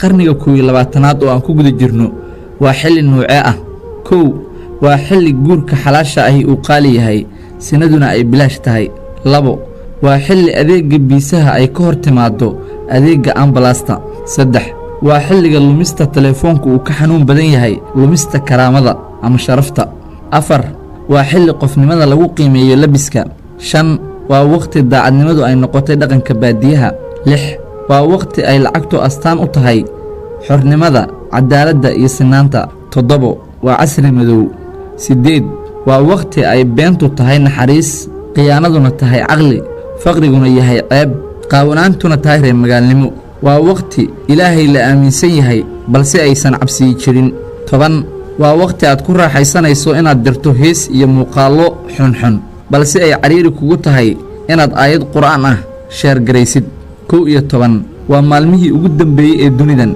qarniga 21aad oo aan ku guda jirno waa xilli nuucee ah. 1 waa xilli guurka xalaasha ahi uu qaali yahay sanaduna ay bilaash tahay. 2 waa xilli adeega biisaha ay ka hor timaado adeega ambalaasta. 3 waa xilliga lumista telefoonka uu ka xanuun badan yahay lumista karaamada ama sharafta. 4 waa xilli qofnimada lagu qiimeeyo labiska. 5 waa waqti daacadnimadu ay noqotay dhaqanka baadiyaha. 6 waa waqti ay lacagtu astaan u tahay xornimada, cadaaladda iyo sinaanta. 7 waa casri madow. 8 waa waqti ay beentu tahay naxariis, khiyaanaduna tahay caqli, faqriguna yahay ceeb, qaawanaantuna tahay reer magaalnimo. waa waqti ilaahay la aaminsan yahay balse aysan cabsi jirin. 10 waa waqti aad ku raaxaysanayso inaad dirto hees iyo muuqaallo xunxun balse ay cariiri kugu tahay inaad aayad qur'aan ah sheer garaysid. 11 waa maalmihii ugu dambeeyay ee dunidan.